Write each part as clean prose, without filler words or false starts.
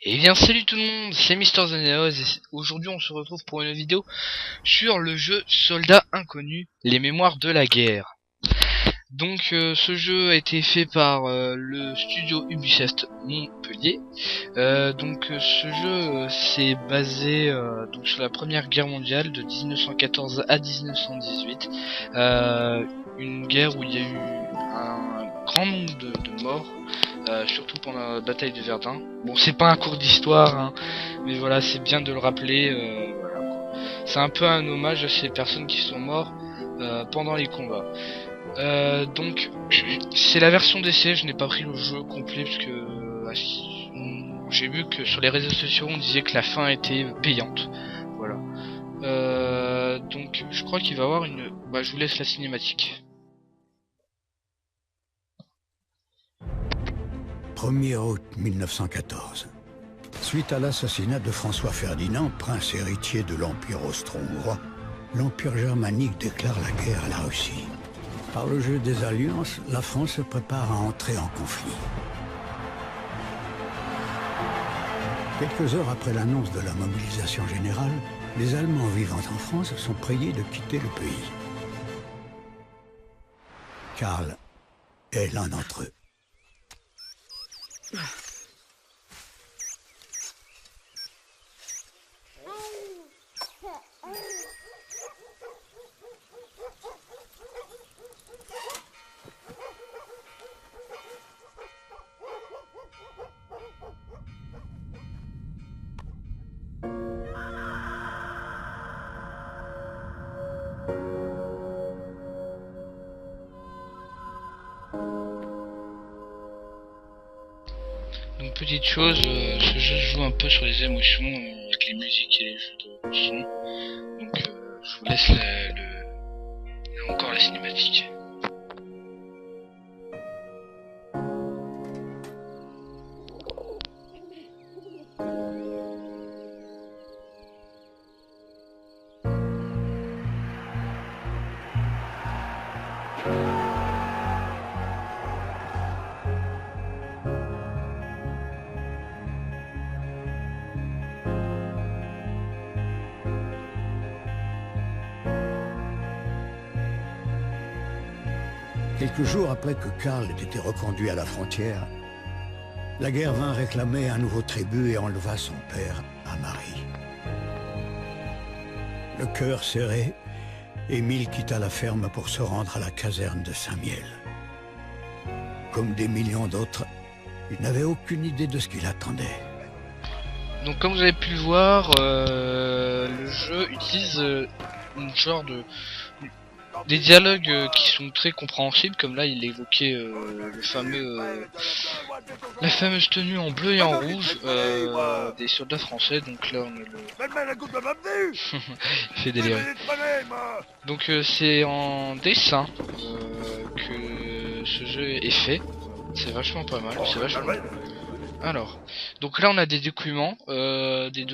Et bien salut tout le monde, c'est Mister Zeneos et aujourd'hui on se retrouve pour une vidéo sur le jeu Soldats Inconnus, les mémoires de la guerre. Donc ce jeu a été fait par le studio Ubisoft Montpellier. Ce jeu c'est basé donc sur la première guerre mondiale de 1914 à 1918. Une guerre où il y a eu un grand nombre de morts. Surtout pendant la bataille de Verdun. Bon, c'est pas un cours d'histoire, hein, mais voilà, c'est bien de le rappeler. Voilà, quoi. C'est un peu un hommage à ces personnes qui sont mortes pendant les combats. Donc, c'est la version d'essai. Je n'ai pas pris le jeu complet parce que j'ai vu que sur les réseaux sociaux on disait que la fin était payante. Voilà. Donc, je crois qu'il va y avoir une. Bah, je vous laisse la cinématique. 1er août 1914. Suite à l'assassinat de François Ferdinand, prince héritier de l'Empire austro-hongrois, l'Empire germanique déclare la guerre à la Russie. Par le jeu des alliances, la France se prépare à entrer en conflit. Quelques heures après l'annonce de la mobilisation générale, les Allemands vivant en France sont priés de quitter le pays. Karl est l'un d'entre eux. Donc petite chose, ce jeu joue un peu sur les émotions avec les musiques et les jeux de son. Donc je vous laisse encore la cinématique. Quelques jours après que Karl ait été reconduit à la frontière, la guerre vint réclamer un nouveau tribut et enleva son père à Marie. Le cœur serré, Émile quitta la ferme pour se rendre à la caserne de Saint-Miel. Comme des millions d'autres, il n'avait aucune idée de ce qui l'attendait. Donc comme vous avez pu le voir, le jeu utilise une genre de des dialogues qui sont très compréhensibles, comme là il évoquait la fameuse tenue en bleu et en rouge des soldats français. Donc là on a le il fait délirer. Donc c'est en dessin que ce jeu est fait. C'est vachement pas mal, c'est vachement. Alors, donc là on a des documents, des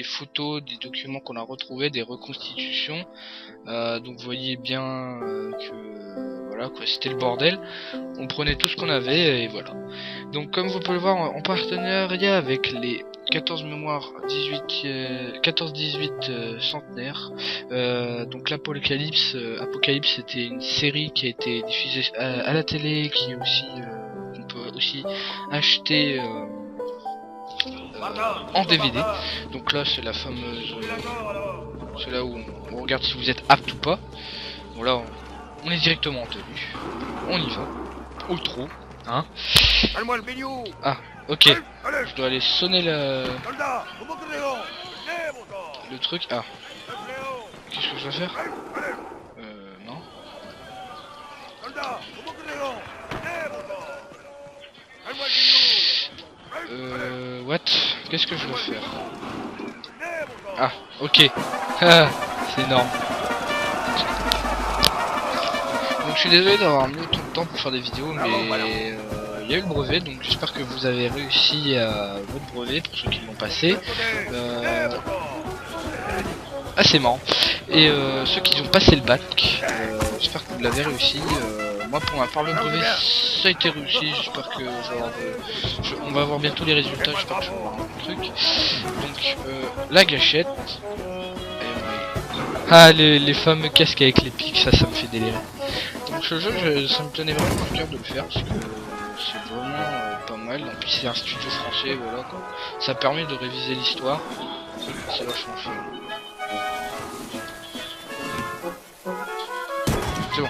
photos, des documents qu'on a retrouvés, des reconstitutions. Donc vous voyez bien que voilà quoi, c'était le bordel. On prenait tout ce qu'on avait et voilà. Donc comme vous pouvez le voir, en partenariat avec les 14 mémoires 14-18 centenaires. Donc l'Apocalypse, Apocalypse c'était une série qui a été diffusée à la télé, qui est aussi qu'on peut aussi acheter en DVD. Donc là c'est la fameuse c'est là où on regarde si vous êtes apte ou pas. Bon là on est directement en tenue. On y va. Ou trop, hein. Ah, ok. Je dois aller sonner le truc. Ah. Qu'est-ce que je dois faire? Non. What? Qu'est-ce que je dois faire? Ah, ok. C'est énorme. Donc je suis désolé d'avoir mis autant de temps pour faire des vidéos, mais il y a eu le brevet, donc j'espère que vous avez réussi à votre brevet pour ceux qui l'ont passé. Ah c'est marrant. Et ceux qui ont passé le bac, j'espère que vous l'avez réussi. moi pour ma part le brevet ça a été réussi, j'espère que on va voir bientôt les résultats, j'espère que je vais avoir un truc. Donc la gâchette. Ah les fameux casques avec les pics, ça me fait délirer. Donc ce jeu ça me tenait vraiment à cœur de le faire parce que c'est vraiment pas mal. En plus c'est un studio français, voilà quoi. Ça permet de réviser l'histoire. C'est vachement fun. C'est bon.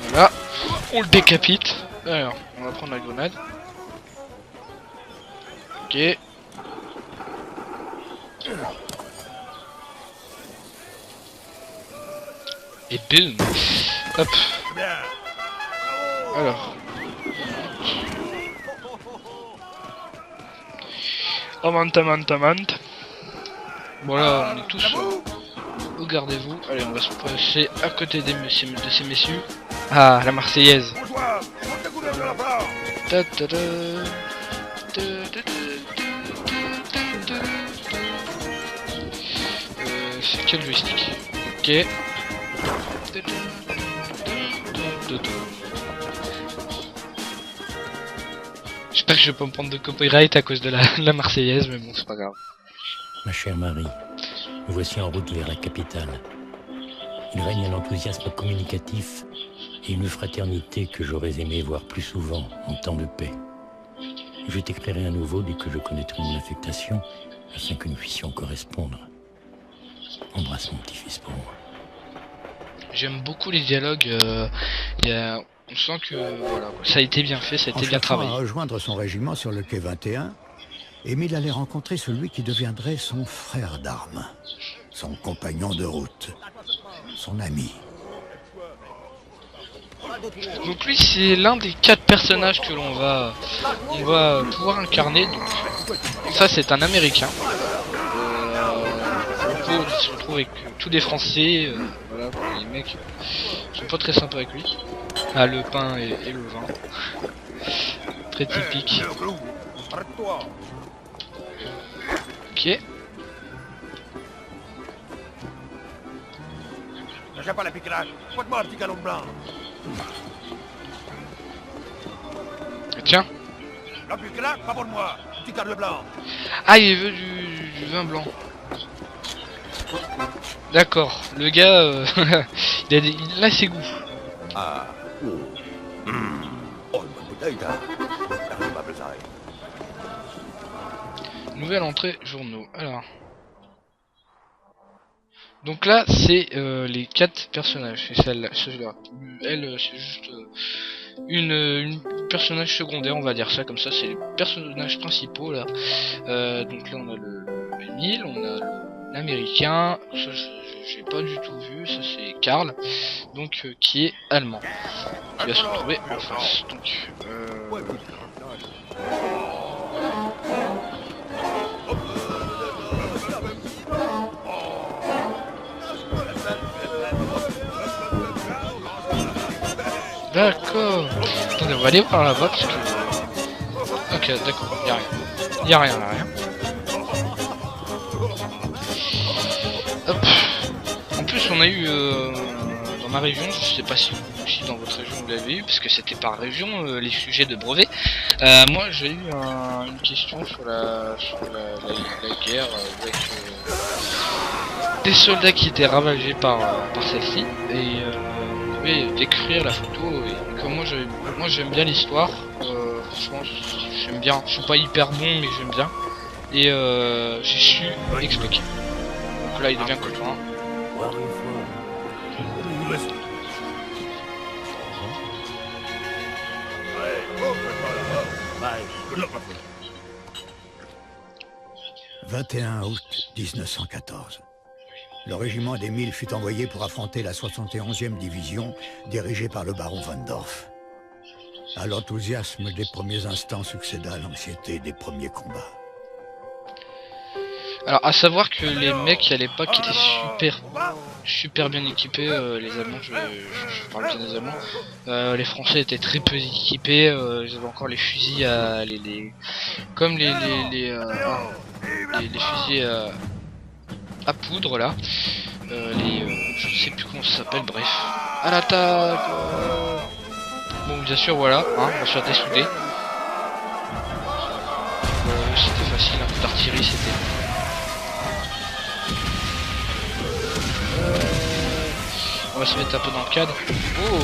Voilà, on le décapite. Alors, on va prendre la grenade. Ok. Et boum. Hop. Alors. Mant. Bon là, on est tous regardez-vous. Allez, on va se passer à côté de ces messieurs. Ah, la Marseillaise. C'est quel joystick? Ok. J'espère que je vais pas me prendre de copyright à cause de la Marseillaise, mais bon, c'est pas grave. Ma chère Marie, nous voici en route vers la capitale. Il règne un enthousiasme communicatif et une fraternité que j'aurais aimé voir plus souvent en temps de paix. Je t'éclairerai à nouveau dès que je connaîtrai mon affectation, afin que nous puissions correspondre. Embrasse mon petit-fils pour moi. J'aime beaucoup les dialogues, on sent que voilà, ça a été bien fait, ça a été bien travaillé. À rejoindre son régiment sur le quai 21, Émile allait rencontrer celui qui deviendrait son frère d'armes, son compagnon de route, son ami. Donc lui c'est l'un des 4 personnages que on va pouvoir incarner. Donc ça c'est un Américain. On se retrouve avec tous des Français. Voilà, les mecs sont pas très sympas avec lui. Ah, le pain et le vin. Très typique. Ok. J'aime pas la piquerage. Faites-moi un petit galon blanc. Tiens. La piquerage, pas pour moi. Petit galon blanc. Ah, il veut du vin blanc. D'accord. Le gars, il a ses goûts. Ah. Oh, une bonne bouteille, t'as. Nouvelle entrée journaux. Alors. Donc là, c'est les 4 personnages. C'est celle-là. Elle, c'est juste une personnage secondaire, on va dire ça comme ça. C'est les personnages principaux là. Donc là, on a le Émile, on a l'Américain. Ça, j'ai pas du tout vu. Ça, c'est Karl. Donc qui est allemand. Qui va se retrouver en face. Donc. D'accord. Attendez, on va aller par là-bas parce que... Ok, d'accord, y'a rien. Y'a rien. Hop. En plus, on a eu dans ma région, je sais pas si dans votre région vous l'avez eu, parce que c'était par région les sujets de brevet. Moi, j'ai eu une question sur la guerre avec des soldats qui étaient ravagés par celle-ci et décrire la photo. Et comme moi j'aime bien l'histoire, franchement j'aime bien, je suis pas hyper bon mais j'aime bien, et j'ai su expliquer. Donc là il devient copain. « 21 août 1914. Le régiment d'Émile fut envoyé pour affronter la 71e division dirigée par le baron Van Dorf. À l'enthousiasme des premiers instants succéda l'anxiété des premiers combats. Alors à savoir que les mecs à l'époque étaient super bien équipés, les Allemands, je parle bien des Allemands, les Français étaient très peu équipés, ils avaient encore les fusils à les fusils à poudre là. Je sais plus comment ça s'appelle, bref. À l'attaque. Bon, bien sûr, voilà, hein, on va se faire dessouder. C'était facile, un coup d'artillerie, c'était... On va se mettre un peu dans le cadre. Oh.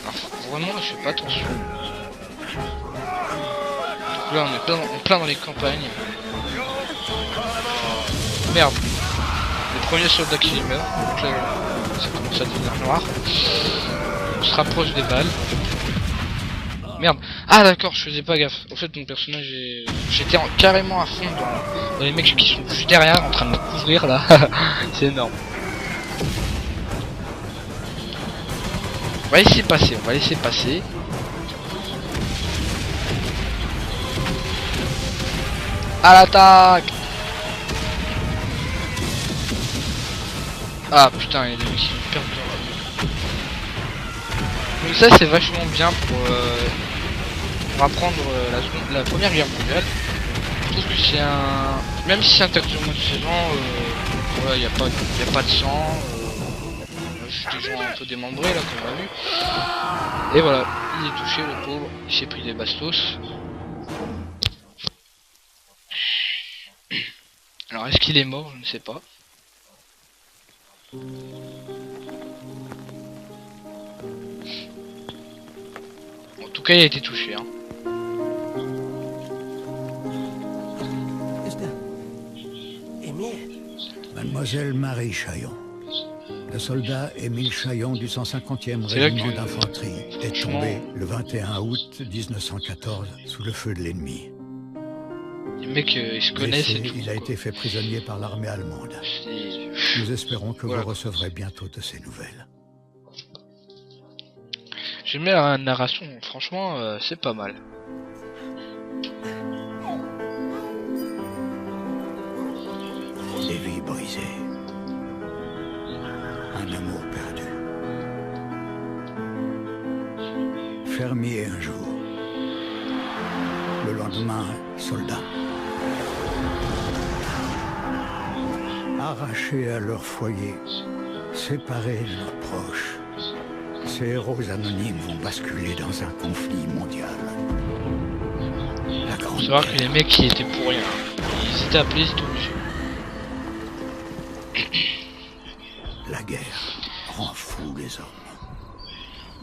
Alors, vraiment, je fais pas attention. Donc là, on est plein dans les campagnes. Merde. Le premier soldat qui meurt. Donc là, ça commence à devenir noir. On se rapproche des balles. Merde. Ah d'accord, je faisais pas gaffe. En fait, mon personnage est... J'étais carrément à fond dans les mecs qui sont juste derrière en train de me couvrir là. C'est énorme. On va laisser passer, on va laisser passer. À l'attaque. Ah putain, il y a des mecs qui sont hyper durs. Donc ça c'est vachement bien pour apprendre la première guerre mondiale. Je trouve que c'est un... Même si c'est un tactique de mode saison, voilà, y a pas de sang. Juste des gens un peu démembrés là comme on a vu. Et voilà, il est touché le pauvre, il s'est pris des bastos. Alors est-ce qu'il est mort? Je ne sais pas. En tout cas il a été touché hein. Mademoiselle Marie Chaillon. Le soldat Émile Chaillon du 150e régiment d'infanterie est tombé le 21 août 1914 sous le feu de l'ennemi. Les mecs ils se connaissent et tout. Il a été fait prisonnier par l'armée allemande. Nous espérons que vous recevrez bientôt de ces nouvelles. J'aime bien la narration, franchement c'est pas mal. Des vies brisées. Un amour perdu. Fermier un jour. Le lendemain, soldat. Arrachés à leur foyer, séparés de leurs proches, ces héros anonymes vont basculer dans un conflit mondial. La grande savoir que les mecs qui étaient pour rien, ils étaient appelés, c'était obligé. La guerre rend fou les hommes.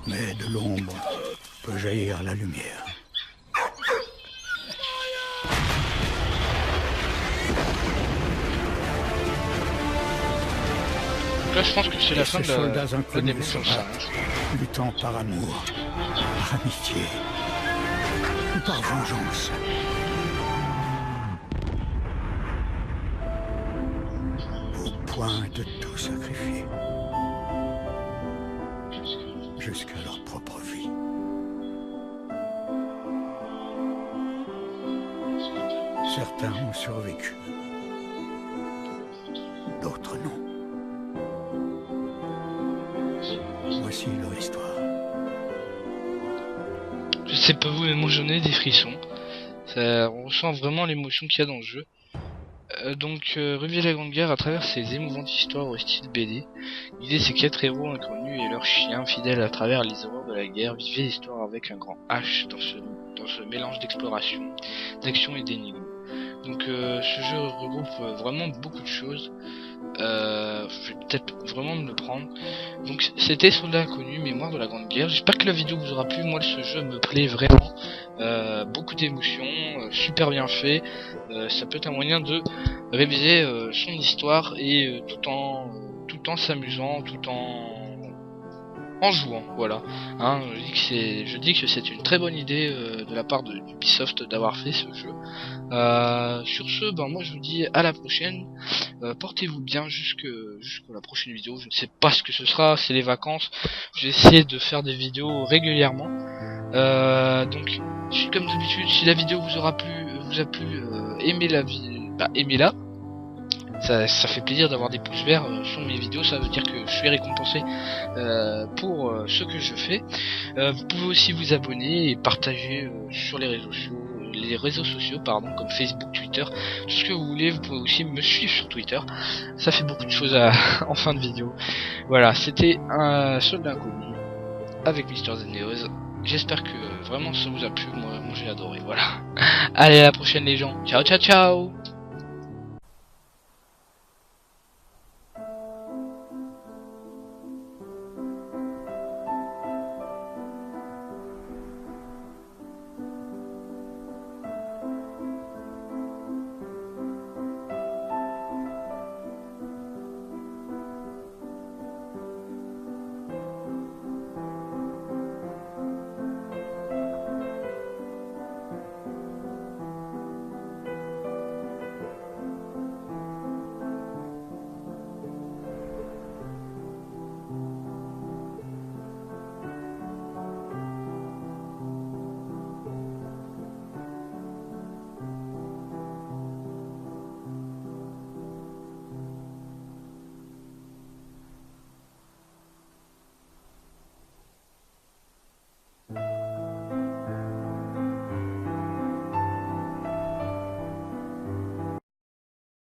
Mais de l'ombre peut jaillir la lumière. Donc là je pense que c'est la fin de la démission. Luttant par amour, par amitié, ou par vengeance. Au point de tout sacrifier. Jusqu'à leur propre vie. Certains ont survécu. D'autres non. Voici leur histoire. Je sais pas vous, mais moi j'en ai des frissons. On ressent vraiment l'émotion qu'il y a dans le jeu. Revivez la Grande Guerre à travers ces émouvantes histoires au style BD. L'idée c'est 4 héros inconnus et leurs chiens fidèles à travers les horreurs de la guerre. Vivez l'histoire avec un grand H dans ce mélange d'exploration, d'action et d'énigmes. Donc ce jeu regroupe vraiment beaucoup de choses. Je vais peut-être vraiment me le prendre. Donc c'était Soldat Inconnu, Mémoire de la Grande Guerre. J'espère que la vidéo vous aura plu. Moi ce jeu me plaît vraiment. Beaucoup d'émotions, super bien fait. Ça peut être un moyen de réviser son histoire et tout en s'amusant, tout en jouant, voilà. Hein, je dis que c'est une très bonne idée de la part d'Ubisoft d'avoir fait ce jeu. Sur ce, moi je vous dis à la prochaine. Portez-vous bien jusqu'à la prochaine vidéo. Je ne sais pas ce que ce sera, c'est les vacances. J'essaie de faire des vidéos régulièrement. Donc, comme d'habitude, si la vidéo vous a plu, aimez-la. Ça fait plaisir d'avoir des pouces verts sur mes vidéos, ça veut dire que je suis récompensé pour ce que je fais. Vous pouvez aussi vous abonner et partager sur les réseaux sociaux, les réseaux sociaux, pardon, comme Facebook, Twitter, tout ce que vous voulez. Vous pouvez aussi me suivre sur Twitter. Ça fait beaucoup de choses en fin de vidéo. Voilà, c'était un soldat inconnu avec Mister Zeneos. J'espère que vraiment ça vous a plu. Moi j'ai adoré. Voilà. Allez, à la prochaine les gens. Ciao ciao ciao.